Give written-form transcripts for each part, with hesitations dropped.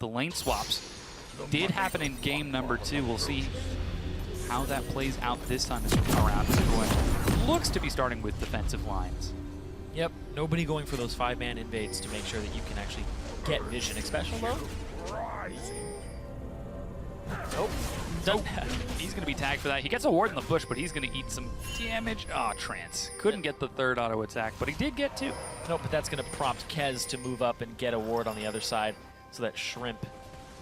the lane swaps did happen in game number 2. We'll see how that plays out this time around. Everyone looks to be starting with defensive lines. Yep, nobody going for those 5-man invades to make sure that you can actually get vision. Special though? Nope. He's going to be tagged for that. He gets a ward in the bush, but he's going to eat some damage. Oh, Trance. Couldn't get the 3rd auto attack, but he did get 2. Nope, but that's going to prompt Kez to move up and get a ward on the other side so that Shrimp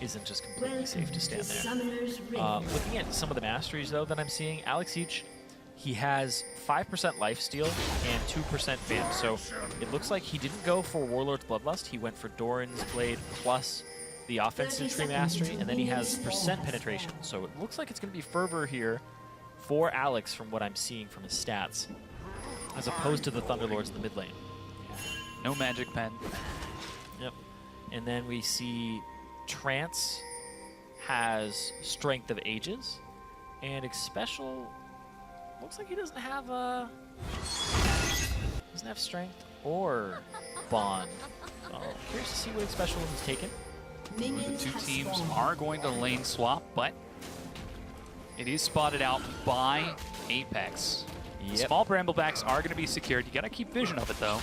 isn't just completely safe to stand there. Looking at some of the masteries, though, that I'm seeing, Alex Each, he has 5% lifesteal and 2% vamp, so it looks like he didn't go for Warlord's Bloodlust. He went for Doran's Blade plus the offensive tree mastery, and then he has percent penetration. So it looks like it's going to be fervor here for Alex from what I'm seeing from his stats, as opposed to the Thunderlords in the mid lane. Yeah. No magic pen. Yep. And then we see Trance has Strength of Ages, and Special looks like he doesn't have Strength or Bond. So curious to see what Special is taken. The 2 teams are going to lane swap, but it is spotted out by Apex. Yep. Small Bramblebacks are going to be secured. You got to keep vision of it, though.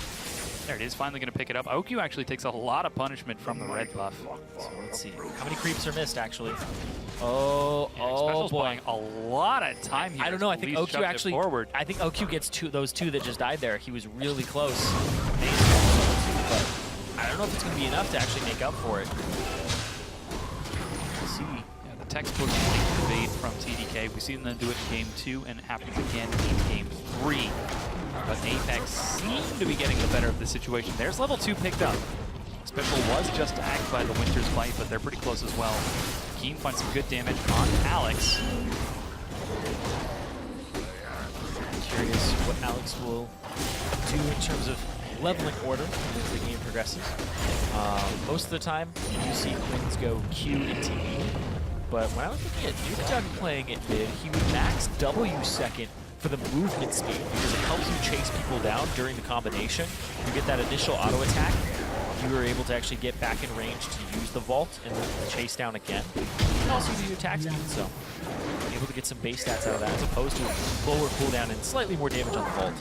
There it is, finally going to pick it up. OQ actually takes a lot of punishment from the red buff. So let's see. How many creeps are missed, actually? Oh, yeah, oh boy. Buying a lot of time here. I don't know. I think OQ actually. Forward. I think OQ gets those 2 that just died there. He was really close. But I don't know if it's going to be enough to actually make up for it. We'll see. Yeah, the textbook invade from TDK. We've seen them do it in game 2, and it happens again in game 3. But Apex seem to be getting the better of the situation. There's level 2 picked up. Special was just tagged by the Winter's Bite, but they're pretty close as well. Keen finds some good damage on Alex. Curious what Alex will do in terms of leveling order as the game progresses. Most of the time, you do see Quins go Q into E, but when I was looking at Nuke Duck playing it mid, he would max W second for the movement speed because it helps you chase people down during the combination. You get that initial auto attack, you were able to actually get back in range to use the vault and then chase down again. You can also use your attack speed, so able to get some base stats out of that as opposed to lower cooldown and slightly more damage on the vault,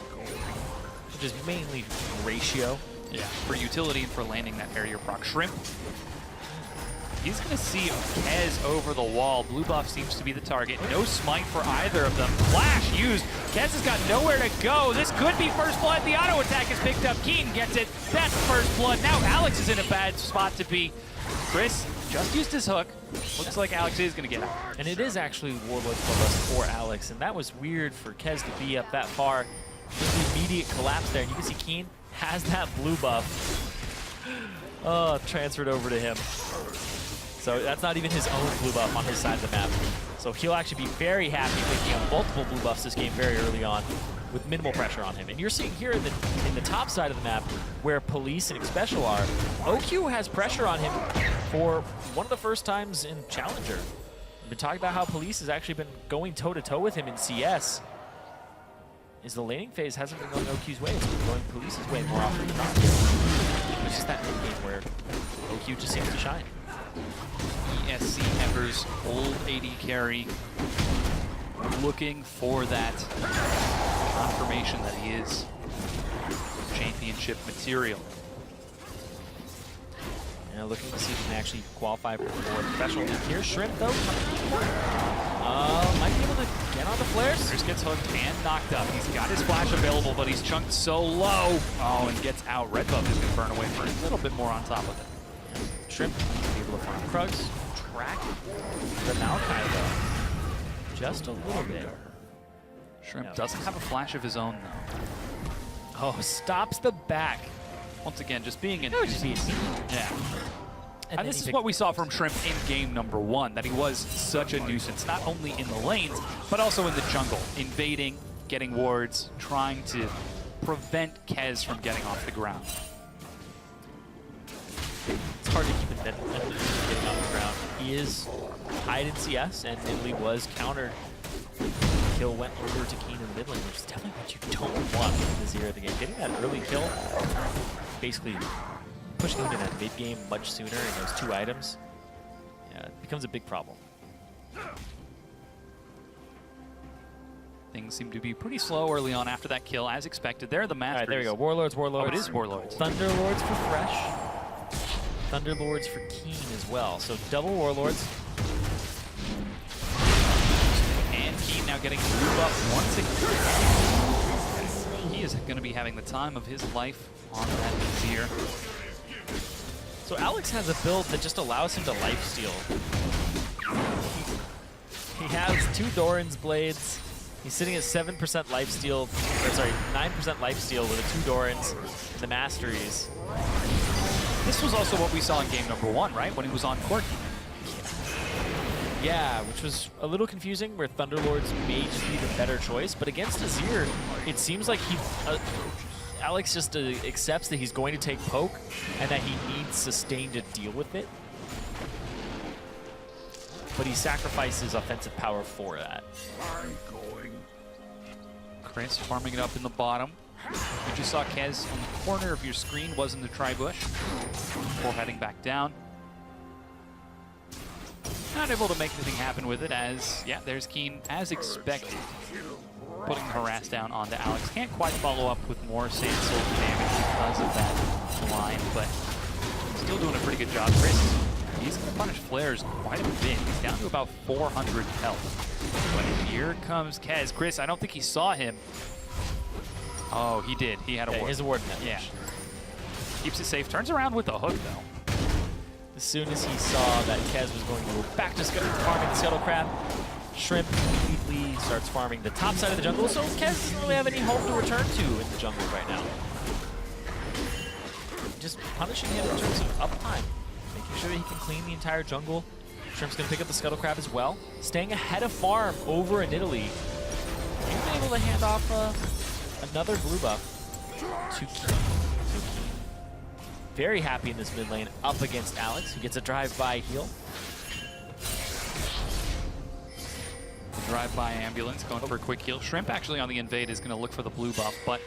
which is mainly ratio. Yeah, for utility and for landing that barrier proc. Shrimp, he's going to see Kez over the wall. Blue buff seems to be the target. No smite for either of them. Flash used. Kez has got nowhere to go. This could be first blood. The auto attack is picked up. Keen gets it. That's first blood. Now Alex is in a bad spot to be. Chris just used his hook. Looks like Alex is going to get out. And it is actually Warlord's Bloodlust for Alex, and that was weird for Kez to be up that far. Just the immediate collapse there. And you can see Keen has that blue buff. Oh, transferred over to him. So that's not even his own blue buff on his side of the map. So he'll actually be very happy picking up multiple blue buffs this game very early on with minimal pressure on him. And you're seeing here in the top side of the map where Police and Special are, OQ has pressure on him for one of the first times in Challenger. We've been talking about how Police has actually been going toe-to-toe with him in CS. Is the laning phase hasn't been going OQ's way, it's been going Police's way more often than not. It's just that mid-game where OQ just seems to shine. ESC Ember's old AD carry, looking for that confirmation that he is championship material. Yeah, looking to see if he can actually qualify for professional league here. Shrimp, though, might be able to get on the flares. Chris gets hooked and knocked up. He's got his flash available, but he's chunked so low. Oh, and gets out. Red buff is going to burn away for a little bit more on top of it. Shrimp be able to farm Krugs, track the Maokai, though. Just a little bit. Shrimp doesn't have a flash of his own, though. Oh, stops the back. Once again, just being a nuisance. Yeah. And this is what we saw from Shrimp in game number 1, that he was such a nuisance, not only in the lanes, but also in the jungle, invading, getting wards, trying to prevent Kez from getting off the ground. It's hard to keep him getting off the ground. He is tied in CS, and Italy was countered. Kill went over to Keen in the mid lane, which is definitely what you don't want in this era of the game. Getting that early kill, basically pushing him to that mid game much sooner in those 2 items, Yeah, it becomes a big problem. Things seem to be pretty slow early on after that kill, as expected. They're the All masters. right, there we go. Warlords, Warlords. Oh, it is Warlords. Thunderlords for Fresh. Thunderlords for Keen as well. So double Warlords. And Keen now getting blue buff once again. He is going to be having the time of his life on that Vizier. So Alex has a build that just allows him to lifesteal. He has 2 Doran's blades. He's sitting at 7% lifesteal, or sorry, 9% lifesteal with the 2 Dorans and the Masteries. This was also what we saw in game #1, right? When he was on Corki. Yeah, which was a little confusing, where Thunderlords may just be the better choice. But against Azir, it seems like Alex just accepts that he's going to take poke and that he needs sustain to deal with it. But he sacrifices offensive power for that. Chris farming it up in the bottom. You just saw Kez on the corner of your screen, was in the tri-bush before heading back down. Not able to make anything happen with it as, yeah, there's Keen as expected. Putting harass down onto Alex. Can't quite follow up with more Sand Soul damage because of that line, but still doing a pretty good job. Chris, he's going to punish flares quite a bit. He's down to about 400 health. But here comes Kez. Chris, I don't think he saw him. Oh, he did. He had a ward. His ward message. Yeah. Keeps it safe. Turns around with a hook, though. As soon as he saw that Kez was going to go back to farming the Scuttle Crab, Shrimp immediately starts farming the top side of the jungle, so Kez doesn't really have any home to return to in the jungle right now. Just punishing him in terms of uptime, making sure that he can clean the entire jungle. Shrimp's going to pick up the Scuttle Crab as well, staying ahead of farm over in Italy. He's been able to hand off another blue buff to Keen. Very happy in this mid lane up against Alex, who gets a drive-by heal. Drive-by ambulance going for a quick heal. Shrimp actually on the invade is going to look for the blue buff, but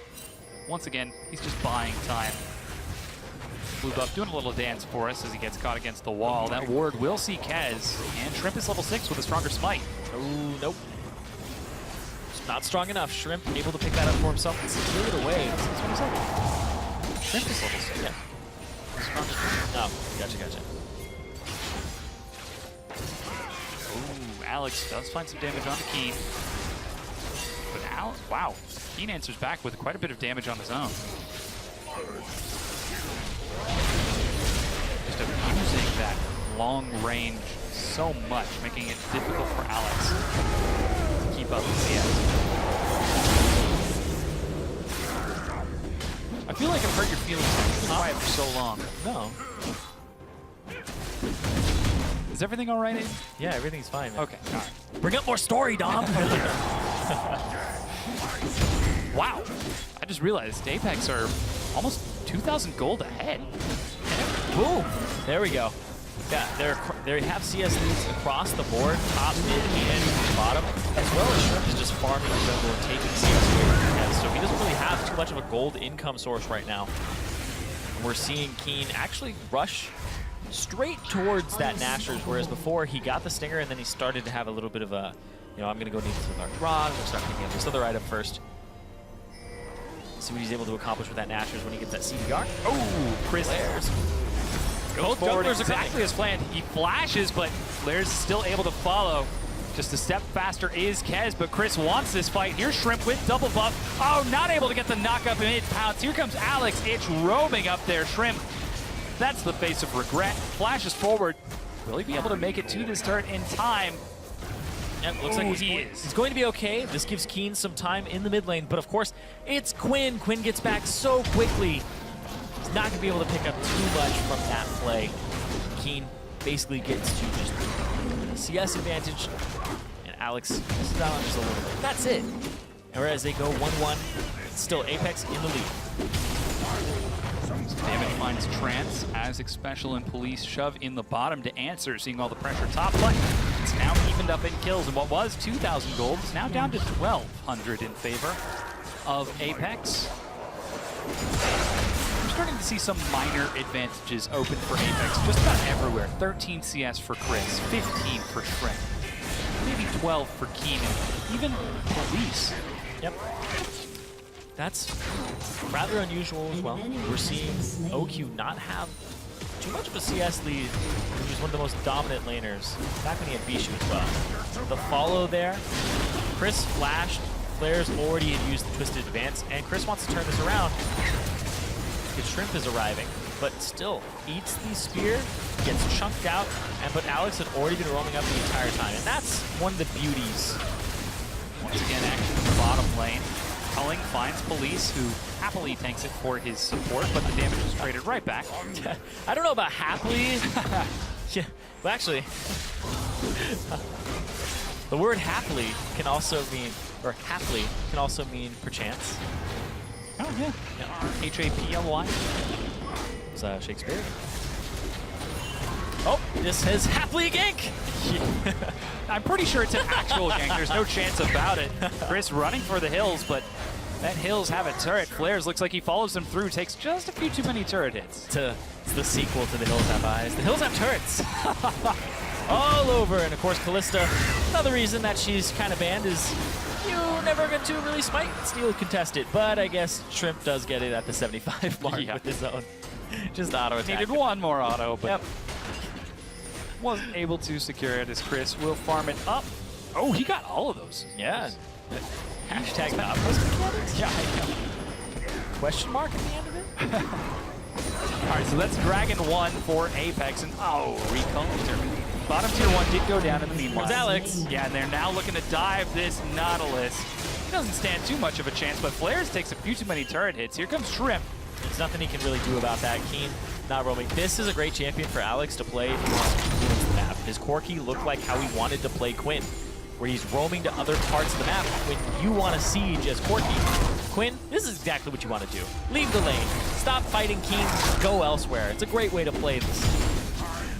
once again, he's just buying time. Blue buff doing a little dance for us as he gets caught against the wall. That ward will see Kez, and Shrimp is level 6 with a stronger smite. Oh, nope. It's not strong enough. Shrimp able to pick that up for himself and steal it away. Shrimp is level 6. Yeah. Oh, gotcha. Ooh, Alex does find some damage on the Keen. But Alex, wow. Keen answers back with quite a bit of damage on his own. Just abusing that long range so much, making it difficult for Alex to keep up with CS. I feel like I've hurt your feelings. You've been quiet for so long. No. Is everything all right, Aiden? Yeah, everything's fine, man. Okay, all right. Bring up more story, Dom. Wow. I just realized Apex are almost 2,000 gold ahead. Boom. There we go. Yeah, they have CS leads across the board, top, mid, and bottom, as well as Shrimp is just farming the jungle and taking CS away from Kez. So he doesn't really have too much of a gold income source right now. And we're seeing Keen actually rush straight towards that Nashor's, whereas before he got the Stinger and then he started to have a little bit of a, you know, I'm going to go need this with our Rod, I'm going to start picking up this other item first. See what he's able to accomplish with that Nashor's when he gets that CDR. Oh, Chris. Flares. Both junglers exactly as planned. He flashes, but Lairs still able to follow. Just a step faster is Kez, but Chris wants this fight. Here's Shrimp with double buff. Oh, not able to get the knock up mid pounce. Here comes Alex. It's roaming up there. Shrimp. That's the face of regret. Flashes forward. Will he be able to make it to this turret in time? Yep, looks like he's going to be okay. This gives Keen some time in the mid lane, but of course, it's Quinn. Quinn gets back so quickly. He's not going to be able to pick up too much from that play. Keen basically gets to just CS advantage, and Alex misses out on just a little bit. That's it. And whereas they go 1-1, it's still Apex in the lead. Damage finds Trance as Special and Police shove in the bottom to answer, seeing all the pressure top, but it's now evened up in kills, and what was 2,000 gold is now down to 1,200 in favor of Apex. starting to see some minor advantages open for Apex just about everywhere. 13 CS for Chris, 15 for Shrimp, maybe 12 for Keen, and even Police. Yep. That's rather unusual as well. We're seeing OQ not have too much of a CS lead. He was one of the most dominant laners back when he had Bishu as well. The follow there, Chris flashed. Flares already had used the Twisted Advance, and Chris wants to turn this around because Shrimp is arriving, but still eats the spear, gets chunked out, but Alex had already been roaming up the entire time, and that's one of the beauties. Once again, action in the bottom lane. Culling finds Police, who happily tanks it for his support, but the damage is traded right back. I don't know about happily. Yeah, well, actually, the word happily can also mean, or happily can also mean perchance. Oh, yeah. H-A-P-L-Y. It's Shakespeare. Oh, this is happily a gank. I'm pretty sure it's an actual gank. There's no chance about it. Chris running for the hills, but that hills have a turret. Flares looks like he follows them through, takes just a few too many turret hits. It's the sequel to The Hills Have Eyes. The Hills Have Turrets. All over. And of course, Callista, another reason that she's kind of banned is you never get to really smite steal contest it. But I guess Shrimp does get it at the 75 mark with his own. Just auto attack. Needed one more auto, but yep. Wasn't able to secure it as Chris will farm it up. Oh, he got all of those. Yeah. Hashtag not post mechanics? Yeah, I know. Question mark at the end of it? All right, so that's Dragon 1 for Apex, and recall terminated. Bottom tier 1 did go down in the meanwhile. There's Alex. Yeah, and they're now looking to dive this Nautilus. He doesn't stand too much of a chance, but Flares takes a few too many turret hits. Here comes Shrimp. There's nothing he can really do about that. Keen not roaming. This is a great champion for Alex to play if he wants to influence the map. His Corki looked like how he wanted to play Quinn, where he's roaming to other parts of the map when you want to siege as Corki. Quinn, this is exactly what you want to do. Leave the lane. Stop fighting Keen. Go elsewhere. It's a great way to play this.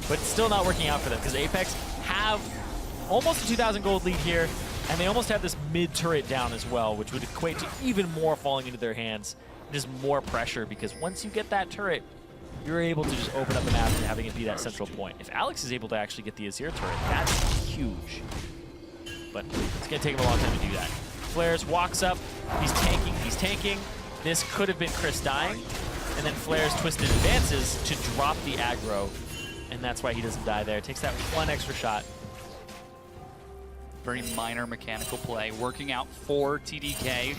But it's still not working out for them because Apex have almost a 2,000 gold lead here, and they almost have this mid-turret down as well, which would equate to even more falling into their hands. Just more pressure, because once you get that turret, you're able to just open up the map and having it be that central point. If Alex is able to actually get the Azir turret, that's huge. But it's going to take him a long time to do that. Flares walks up, he's tanking. This could have been Chris dying, and then Flares Twisted advances to drop the aggro, and that's why he doesn't die there. Takes that one extra shot. Very minor mechanical play, working out for TDK,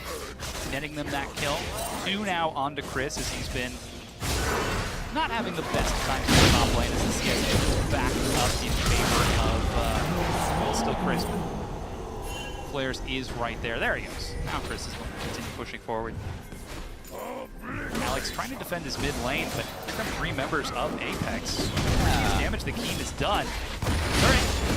netting them that kill. 2 now onto Chris, as he's been not having the best time in the top lane as the CS is back up in favor of, well, still Chris. Flares is right there. There he goes. Now Chris is going to continue pushing forward. Alex trying to defend his mid lane, but here come 3 members of Apex. Huge damage that Keen has done.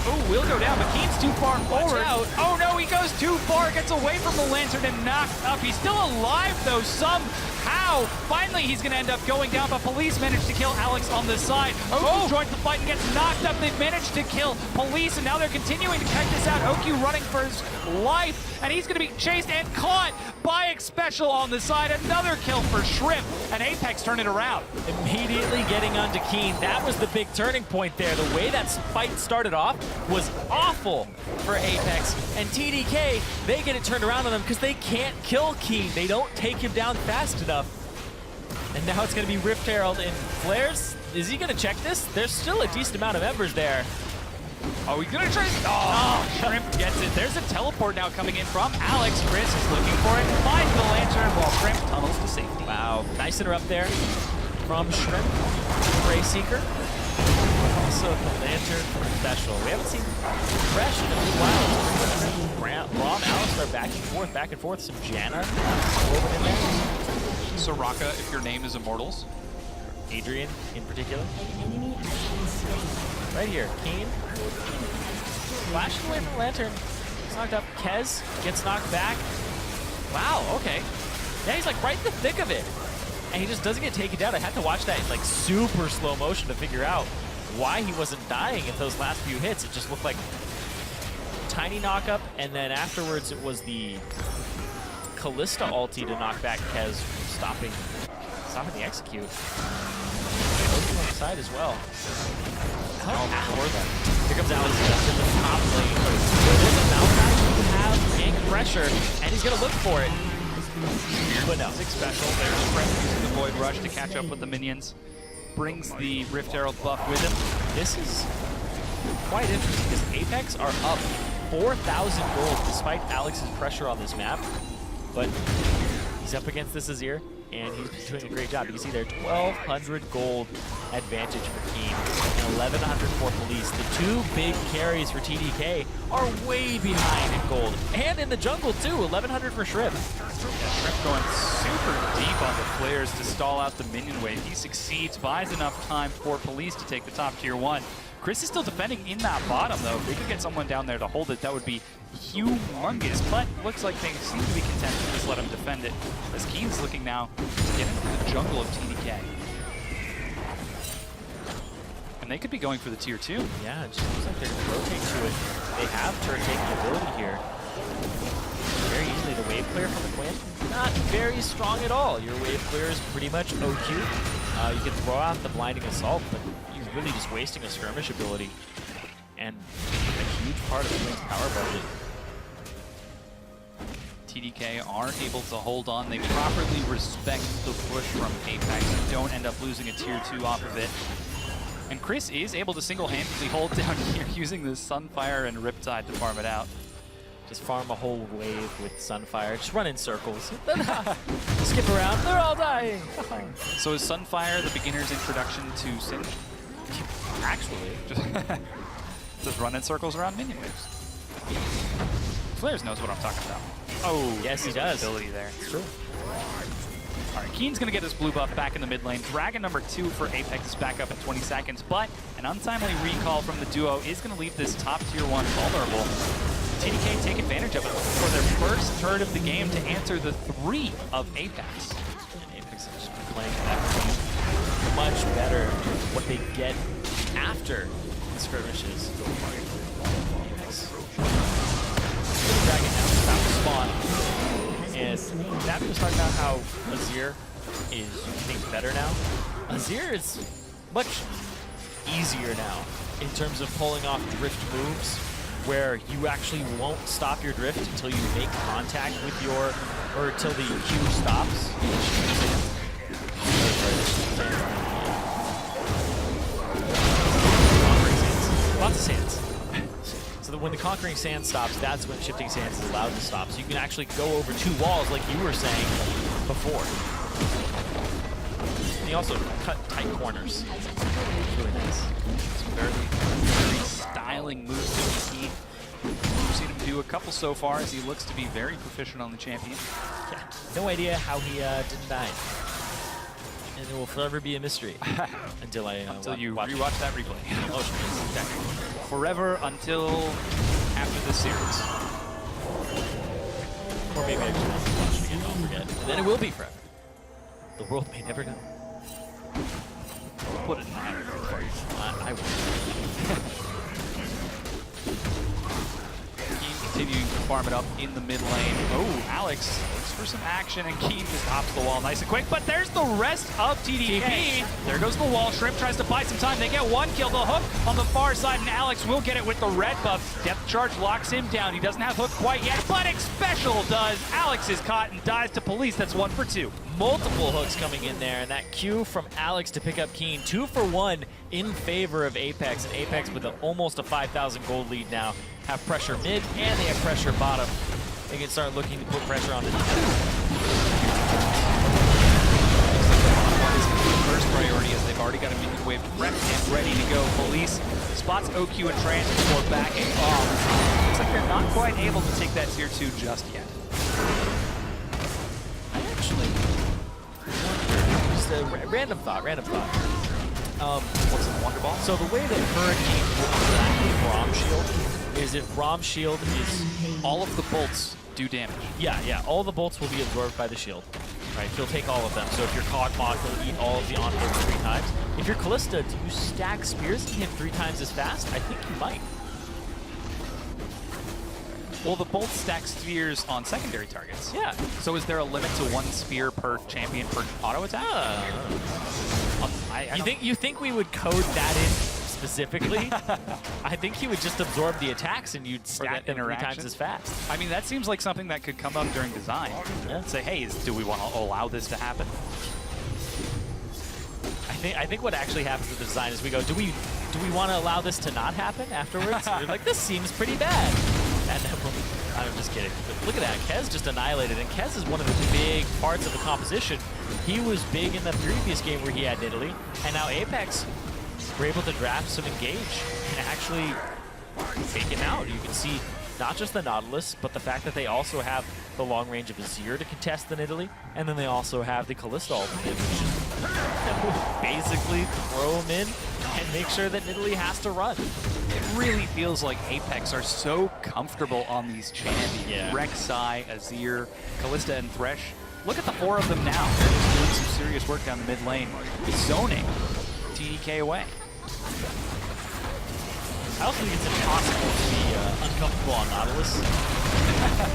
Oh, will go down, but Keen's too far forward. Oh no, he goes too far, gets away from the lantern and knocked up. He's still alive though, somehow. Finally, he's gonna end up going down, but Police managed to kill Alex on the side. OQ joins the fight and gets knocked up. They've managed to kill Police, and now they're continuing to check this out. OQ running for his life, and he's gonna be chased and caught by Xpecial on the side. Another kill for Shrimp, and Apex turn it around. Immediately getting onto Keen. That was the big turning point there. The way that fight started off was awful for Apex, and TDK, they get it turned around on them because they can't kill Keen. They don't take him down fast enough. And now it's going to be Rift Herald and Flares. Is he going to check this? There's still a decent amount of embers there. Oh, he's going to try. Oh, Shrimp gets it. There's a teleport now coming in from Alex. Chris is looking for it, finds the lantern while Shrimp tunnels to safety. Wow, nice interrupt there from Shrimp. Ray Seeker. Also the lantern special. We haven't seen Fresh in a while. Braum, Alex are back and forth. Some Janna over in there. Soraka, if your name is Immortals. Adrian in particular. Right here, Keen. Flashing away from the lantern. He's knocked up. Kez gets knocked back. Wow, okay. Yeah, he's like right in the thick of it. And he just doesn't get taken down. I had to watch that in like super slow motion to figure out why he wasn't dying in those last few hits. It just looked like tiny knock-up, and then afterwards it was the Callista ulti to knock back Kez from stopping stopping the execute. Oki on the side as well. Here comes Alex in the top lane. There's a Malphite who have gang pressure, and he's going to look for it. But no. Six special. There's Prep using the Void Rush to catch up with the minions. Brings the Rift Herald buff with him. This is quite interesting because Apex are up 4,000 gold despite Alex's pressure on this map. But he's up against this Azir, and he's doing a great job. You can see there, 1,200 gold advantage for Keen and 1,100 for Police. The two big carries for TDK are way behind in gold. And in the jungle too, 1,100 for Shrimp. Shrimp going super deep on the flares to stall out the minion wave. He succeeds, buys enough time for Police to take the top tier 1. Chris is still defending in that bottom, though. If they could get someone down there to hold it, that would be humongous. But looks like they seem to be content to just let him defend it. As Keen's looking now to get into the jungle of TDK. And they could be going for the tier 2. Yeah, it just looks like they're going to rotate to it. They have turret taking ability here. Very easily, the wave clear from the Quinn, not very strong at all. Your wave clear is pretty much OQ. You can throw out the blinding assault, but you're really just wasting a skirmish ability. And a huge part of the Quinn's power budget. TDK are able to hold on. They properly respect the push from Apex and don't end up losing a tier 2 off of it. And Chris is able to single-handedly hold down here using the Sunfire and Riptide to farm it out. Just farm a whole wave with Sunfire. Just run in circles. Skip around. They're all dying. So is Sunfire the beginner's introduction to Singe? Actually. Just run in circles around minion waves. Flares knows what I'm talking about. Oh, yes, he does. Ability there. It's true. All right, Keen's going to get his blue buff back in the mid lane. Dragon number 2 for Apex is back up in 20 seconds, but an untimely recall from the duo is going to leave this top tier 1 vulnerable. TDK take advantage of it for their first turret of the game to answer the 3 of Apex. And Apex has just been playing that much better what they get after the skirmishes. Apex. Dragon now is about to spawn. And Navi was talking about how Azir is getting better now. Azir is much easier now in terms of pulling off drift moves, where you actually won't stop your drift until you make contact with your, or until the Q stops. Lots of sands. So that when the Conquering Sand stops, that's when Shifting Sands is allowed to stop. So you can actually go over 2 walls like you were saying before. And you also cut tight corners. It's really nice. Some very styling moves to Keen. We've seen him do a couple so far as he looks to be very proficient on the champion. Yeah, no idea how he didn't die. And it will forever be a mystery until you rewatch that replay. Oh, Exactly. Forever until after the series. Or maybe I just want to watch it again, I'll forget. And then it will be forever. The world may never know. We'll put it in that for you. I will. Continuing to farm it up in the mid lane. Oh, Alex looks for some action, and Keen just hops the wall nice and quick. But there's the rest of TDK. There goes the wall. Shrimp tries to buy some time. They get 1 kill. The hook on the far side, and Alex will get it with the red buff. Depth charge locks him down. He doesn't have hook quite yet, but Special does. Alex is caught and dies to Police. That's 1 for 2. Multiple hooks coming in there, and that Q from Alex to pick up Keen. 2 for 1 in favor of Apex, and Apex with almost a 5,000 gold lead now have pressure mid, and they have pressure bottom. They can start looking to put pressure on the First priority is they've already got a minion wave prepped and ready to go. Police spots OQ and Trans before backing off. Looks like they're not quite able to take that tier 2 just yet. I actually wonder, just a random thought. What's in Wonder Ball? So the way that Hurricane works with Braum Shield is if Braum Shield is... All of the bolts do damage. Yeah, all the bolts will be absorbed by the shield. Right, he'll take all of them. So if you're Cogmog, he'll eat all of the onboards 3 times. If you're Callista, do you stack spears and hit 3 times as fast? I think you might. Well, the bolt stack spheres on secondary targets. Yeah. So is there a limit to 1 spear per champion per auto attack? You think we would code that in specifically? I think he would just absorb the attacks and you'd stack them 3 times as fast. I mean, that seems like something that could come up during design. Yeah. Say, hey, do we want to allow this to happen? I think what actually happens with the design is we go, do we want to allow this to not happen afterwards? We're like, this seems pretty bad. And then I'm just kidding. But look at that, Kez just annihilated, and Kez is one of the big parts of the composition. He was big in the previous game where he had Italy, and now Apex were able to draft some engage and actually take him out. You can see not just the Nautilus, but the fact that they also have the long range of Azir to contest the Italy, and then they also have the Kalista ultimate, which is basically throw him in and make sure that Italy has to run. It really feels like Apex are so comfortable on these champions. Yeah. Rek'Sai, Azir, Kalista, and Thresh. Look at the 4 of them now. They're just doing some serious work down the mid lane. Zoning TDK away. I also think it's impossible to be uncomfortable on Nautilus.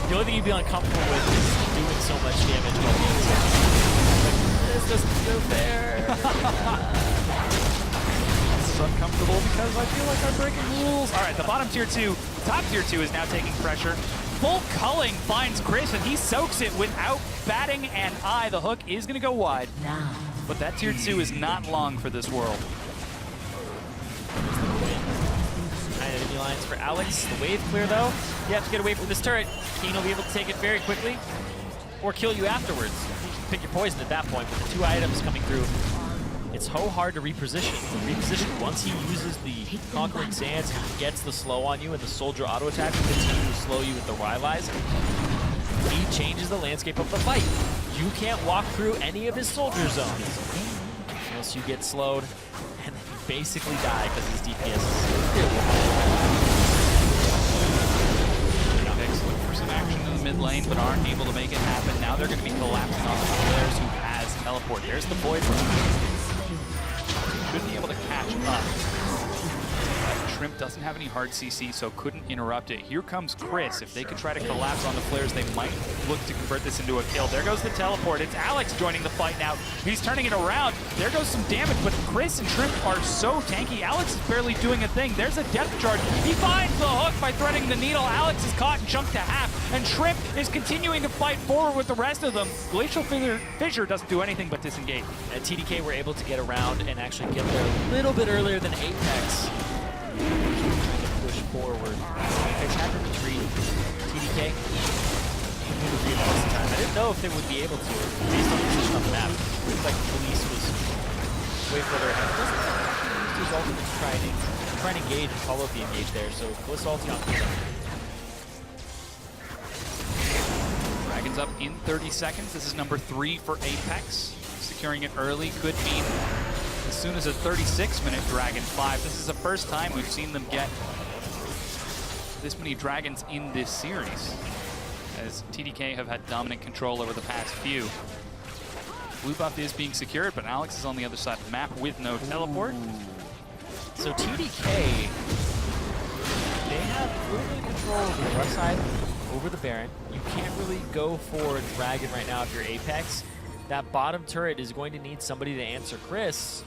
The only thing you'd be uncomfortable with is doing so much damage while being like, this doesn't go fair. This is uncomfortable because I feel like I'm breaking rules. All right, the bottom tier 2, top tier 2 is now taking pressure. Full culling finds Chris, and he soaks it without batting an eye. The hook is going to go wide. But that tier 2 is not long for this world. Enemy lines for Alex. The wave clear though. You have to get away from this turret. Keen will be able to take it very quickly or kill you afterwards. You can pick your poison at that point, but the 2 items coming through. It's so hard to reposition. Once he uses the Conquering Sands, he gets the slow on you and the soldier auto attack will continue to slow you with the Rylai's. He changes the landscape of the fight. You can't walk through any of his soldier zones unless you get slowed and then you basically die because his DPS is Look for some action in the mid lane, but aren't able to make it happen. Now they're going to be collapsing on the players who has teleport. There's the Void Rune. Should be able to catch up. Shrimp doesn't have any hard CC, so couldn't interrupt it. Here comes Chris. If they could try to collapse on the flares, they might look to convert this into a kill. There goes the teleport. It's Alex joining the fight now. He's turning it around. There goes some damage, but Chris and Shrimp are so tanky. Alex is barely doing a thing. There's a depth charge. He finds the hook by threading the needle. Alex is caught and chunked to half, and Shrimp is continuing to fight forward with the rest of them. Glacial Fissure doesn't do anything but disengage. And TDK were able to get around and actually get there a little bit earlier than Apex. Push forward. Apex had to retreat. TDK would retreat most of the time. I didn't know if they would be able to, based on the position on the map. It looked like the police was way further ahead. He used his ultimate to try and engage and follow up the engage there. So Kalista ulti on. Dragon's up in 30 seconds. This is number 3 for Apex. Securing it early could mean as soon as a 36-minute Dragon 5. This is the first time we've seen them get this many Dragons in this series, as TDK have had dominant control over the past few. Blue buff is being secured, but Alex is on the other side of the map with no teleport. So TDK, they have a little bit of control over the left side, over the Baron. You can't really go for Dragon right now if you're Apex. That bottom turret is going to need somebody to answer Chris.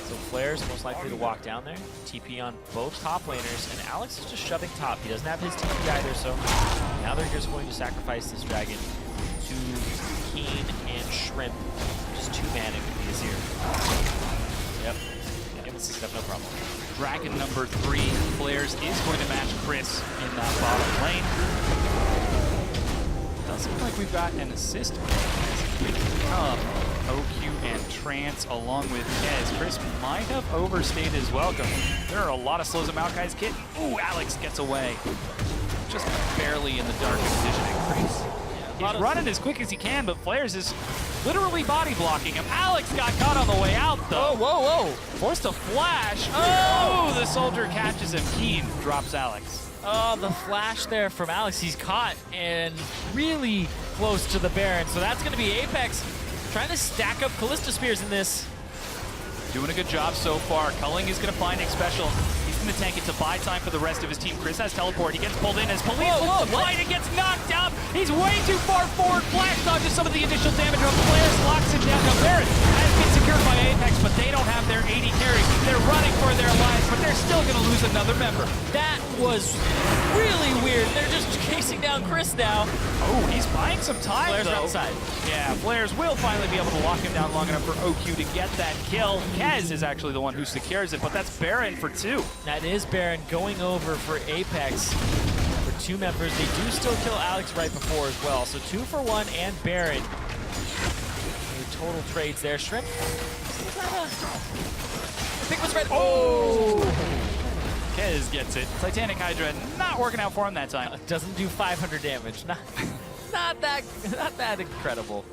So Flair's most likely to walk down there. TP on both top laners, and Alex is just shoving top. He doesn't have his TP either, so now they're just going to sacrifice this Dragon to Keen and Shrimp. Just 2 mana could be Azir. Yep. Yeah, this is no problem. Dragon number 3, Flares is going to match Chris in that bottom lane. Doesn't look like we've got an assist. OQ and Trance along with Kez. Chris might have overstayed his welcome. There are a lot of slows him out, guys. Ooh, Alex gets away. Just barely in the dark and positioning. Chris, he's running as quick as he can, but Flares is literally body blocking him. Alex got caught on the way out, though. Whoa. Forced a flash. Oh, the soldier catches him. Keen drops Alex. Oh, the flash there from Alex. He's caught and really close to the Baron. So that's going to be Apex trying to stack up Kalista Spears in this. Doing a good job so far. Culling is going to find a special. He's looking to tank it to buy time for the rest of his team. Chris has teleport. He gets pulled in as police Whoa, what? and gets knocked up. He's way too far forward. Flash dodges some of the initial damage of Flares, locks him down. Now Baron has been secured by Apex, but they don't have their 80 carry. They're running for their lives, but they're still going to lose another member. That was really weird. They're just chasing down Chris now. Oh, he's buying some time, Flares though. outside. Yeah, Flares will finally be able to lock him down long enough for OQ to get that kill. Kez is actually the one who secures it, but that's Baron for 2. That is Baron going over for Apex for 2 members. They do still kill Alex right before as well. So 2 for 1 and Baron. Total trades there. Shrimp. I think was red. Oh! Kez gets it. Titanic Hydra not working out for him that time. Doesn't do 500 damage. Not that incredible.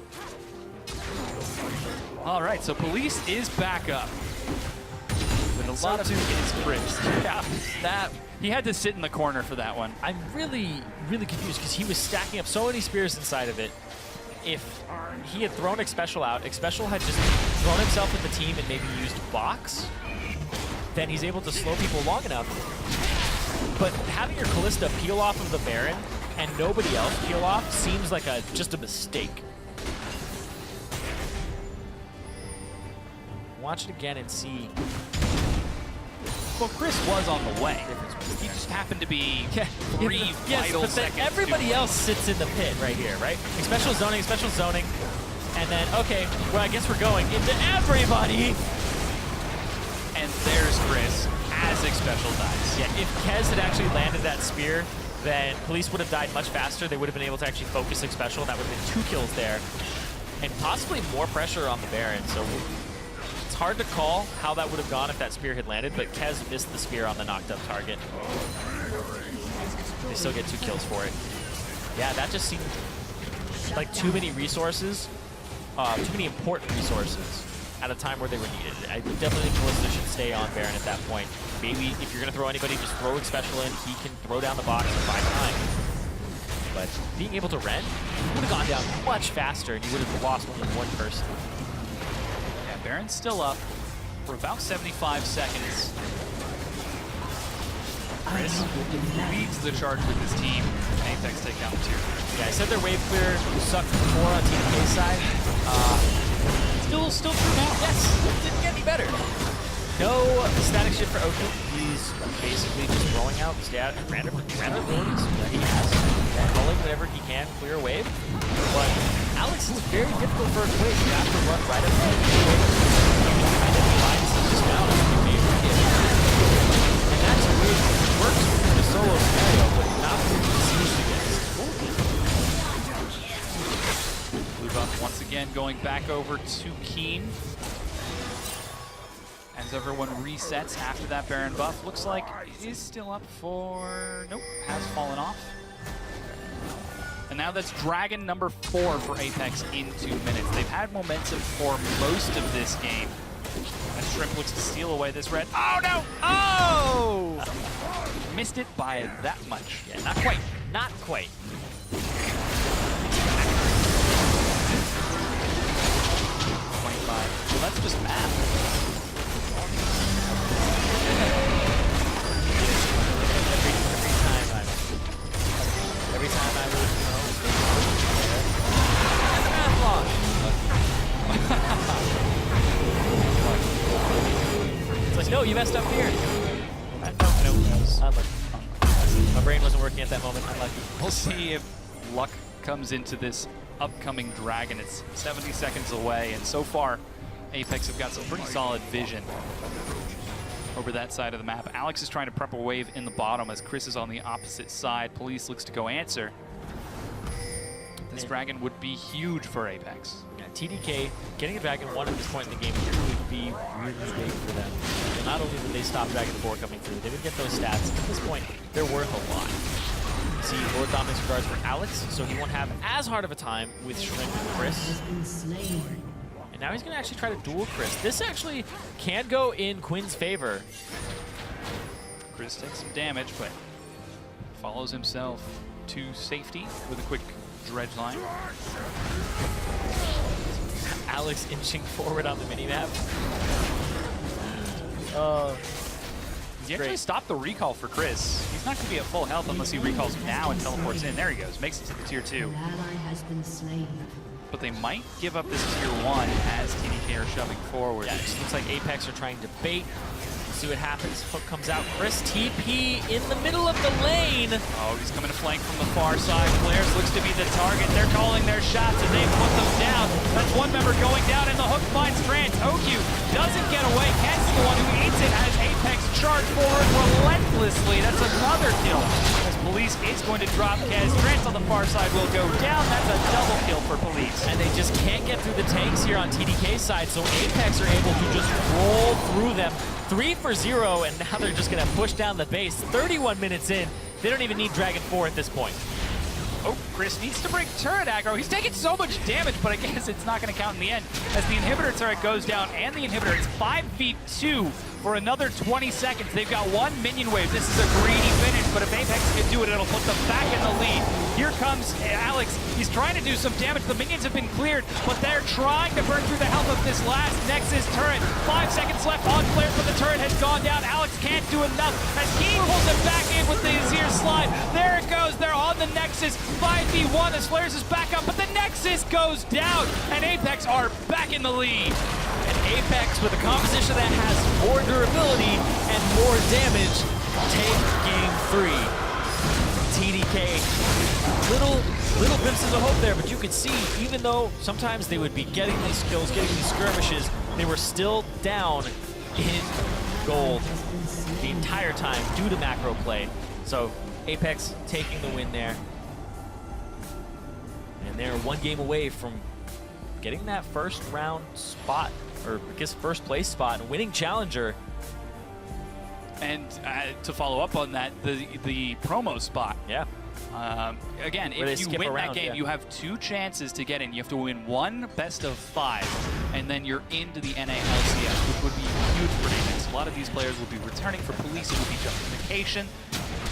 All right, so Police is back up. With a lot of is Chris. Yeah, he had to sit in the corner for that one. I'm really confused because he was stacking up so many spears inside of it. If he had thrown Xpecial out, Xpecial had just thrown himself at the team and maybe used Box, then he's able to slow people long enough. But having your Callista peel off of the Baron and nobody else peel off seems like just a mistake. Watch it again and see. Well, Chris was on the way. He just happened to be 3 vital but then seconds. everybody else sits in the pit right here, right? Special zoning, and then, okay, well, I guess we're going into everybody. And there's Chris as Xpecial dies. Yeah, if Kez had actually landed that spear, then Police would have died much faster. They would have been able to actually focus Xpecial, and that would have been 2 kills there. And possibly more pressure on the Baron, so it's hard to call how that would have gone if that spear had landed, but Kez missed the spear on the knocked up target. They still get 2 kills for it. Yeah, that just seemed like too many resources, too many important resources at a time where they were needed. I definitely think Callista should stay on Baron at that point. Maybe if you're going to throw anybody, just throw Xpecial in. He can throw down the box and buy time. But being able to rend would have gone down much faster, and you would have lost only 1 person. Yeah, Baron's still up for about 75 seconds. Chris leads the charge with his team. Apex take down the 2. Yeah, I said their wave clear sucked more on TDK's side. Still true now. Yes, it didn't get any better. No static shift for Oki. He's basically just throwing out random abilities that he has. Culling whenever he can, clear a wave. But Alex is very difficult for a wave. You have to run right up there. And then he lines just down and that's weird. It works in a solo scenario, but not when he's used against. Blue buff once again going back over to Keen. As everyone resets after that Baron buff. Looks like it is still up for... Nope, has fallen off. And now that's Dragon number 4 for Apex in 2 minutes. They've had momentum for most of this game. As Shrimp looks to steal away this red. Oh no! Oh! Missed it by that much. Yeah, not quite. Not quite. 25. Well, that's just math. Every time I would, and the math log. It's like, no, you messed up here. No. Unlucky. My brain wasn't working at that moment. Unlucky. We'll see if luck comes into this upcoming Dragon. It's 70 seconds away, and so far, Apex have got some pretty solid vision over that side of the map. Alex is trying to prep a wave in the bottom as Chris is on the opposite side. Police looks to go answer. This Dragon would be huge for Apex. Yeah, TDK getting a Dragon 1 at this point in the game would be really big for them. And not only would they stop Dragon 4 coming through, they would get those stats. At this point, they're worth a lot. See, Lord Dominance regards for Alex, so he won't have as hard of a time with Shrimp and Chris. And now he's going to actually try to duel Chris. This actually can go in Quinn's favor. Chris takes some damage, but follows himself to safety with a quick dredge line. Alex inching forward on the minimap. He actually stopped the recall for Chris. He's not going to be at full health unless he recalls now and teleports in. There he goes. Makes it to the tier 2. An ally has been slain. But they might give up this tier 1 as TDK are shoving forward. Yeah, it just looks like Apex are trying to bait. See what happens. Hook comes out. Chris TP in the middle of the lane. Oh, he's coming to flank from the far side. Flares looks to be the target. They're calling their shots and they put them down. That's one member going down and the hook finds Trance. OQ doesn't get away. Ken's the one who eats it as Apex charge forward relentlessly. That's another kill. As Police is going to drop Kez. Trance on the far side will go down. That's a double kill for Police. And they just can't get through the tanks here on TDK's side, so Apex are able to just roll through them. 3 for 0, and now they're just going to push down the base. 31 minutes in, they don't even need Dragon 4 at this point. Oh, Chris needs to break turret aggro. He's taking so much damage, but I guess it's not going to count in the end as the inhibitor turret goes down, and the inhibitor is 5 feet 2 for another 20 seconds. They've got one minion wave. This is a greedy finish, but if Apex can do it, it'll put them back in the lead. Here comes Alex. He's trying to do some damage. The minions have been cleared, but they're trying to burn through the health of this last Nexus turret. 5 seconds left on flares, but the turret has gone down. Alex can't do enough as he pulls it back in with the Azir slide. There it goes. They're on the Nexus. 5v1 as Flares is back up, but the Nexus goes down, and Apex are back in the lead. And Apex, with a composition that has more durability and more damage, take game 3. TDK, little glimpses of hope there, but you could see, even though sometimes they would be getting these kills, getting these skirmishes, they were still down in gold the entire time due to macro play. So Apex taking the win there. And they're one game away from getting that first round spot, or I guess first place spot, and winning Challenger. And to follow up on that, the promo spot. Yeah. Again, Where if you win around, that game, yeah. you have 2 chances to get in. You have to win 1 best of 5, and then you're into the NA LCS, which would be huge for Apex. A lot of these players will be returning for Police. It will be justification.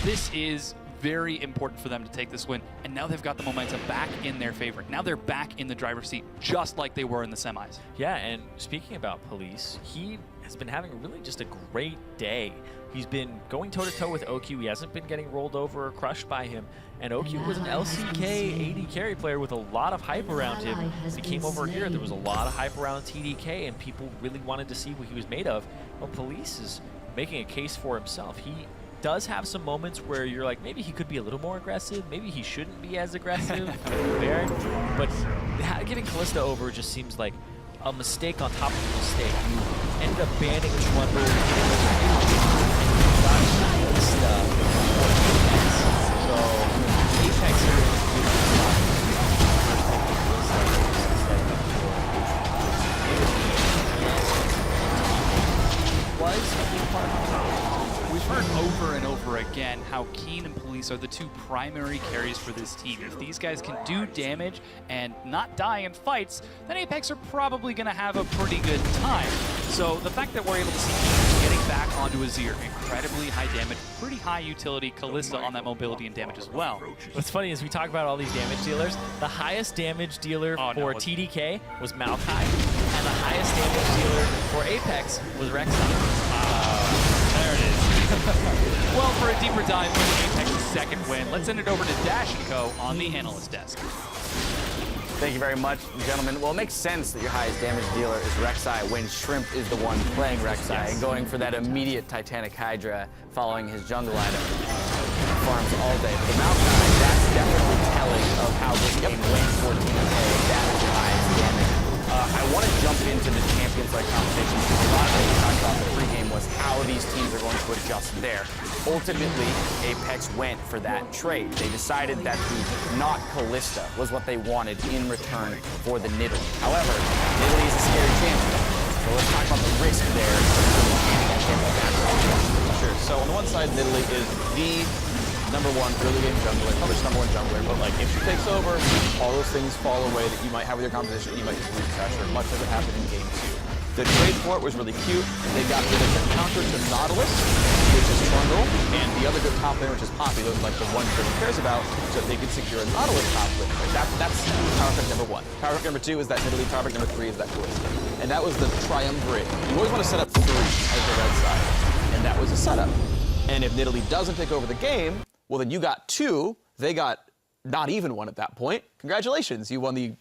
This is very important for them to take this win, and now they've got the momentum back in their favor. Now they're back in the driver's seat, just like they were in the semis. Yeah, and speaking about Police, he has been having really just a great day. He's been going toe-to-toe with OQ. He hasn't been getting rolled over or crushed by him. And OQ was an LCK AD carry player with a lot of hype around him. He came over here, there was a lot of hype around TDK, and people really wanted to see what he was made of. Well, Police is making a case for himself. He does have some moments where you're like, maybe he could be a little more aggressive, maybe he shouldn't be as aggressive, but giving Callista over just seems like a mistake on top of a mistake. You ended up banning Schwunder, so Apex here We've heard over and over again how Keen and Police are the 2 primary carries for this team. If these guys can do damage and not die in fights, then Apex are probably going to have a pretty good time. So the fact that we're able to see Keen getting back onto Azir, incredibly high damage, pretty high utility, Callista on that mobility and damage as well. What's funny is we talk about all these damage dealers. The highest damage dealer for TDK was Maokai, and the highest damage dealer for Apex was Rek'Sai. There it is. Well, for a deeper dive into Apex's second win, let's send it over to Dash & Co. on the analyst desk. Thank you very much, gentlemen. Well, it makes sense that your highest damage dealer is Rek'Sai when Shrimp is the one playing Rek'Sai and going for that immediate Titanic Hydra following his jungle item. Farms all day. But the Maokai, that's definitely telling of how this game went for Team A. That is your highest damage. I want to jump into the Champions-like conversation because a lot of what we talked about in the pregame was how these teams are going to adjust there. Ultimately, Apex went for that trade. They decided that the not Callista was what they wanted in return for the Nidalee. However, Nidalee is a scary champion. So let's talk about the risk there. Sure. So on the one side, Nidalee is the #1 early game jungler, published #1 jungler, but like if she takes over, all those things fall away that you might have with your composition, you might just lose pressure, much as it happened in game 2. The trade for it was really cute. They got rid of the counter to Nautilus, which is Trundle, and the other good top lane, which is Poppy. Those are like the ones that everyone cares about, so they could secure a Nautilus top lane. Like that's power pick #1. Power pick #2 is that Nidalee, power pick #3 is that Callista. And that was the triumvirate. You always want to set up 3 as the red side. And and that was a setup. And if Nidalee doesn't take over the game, well, then you got 2. They got not even 1 at that point. Congratulations, you won the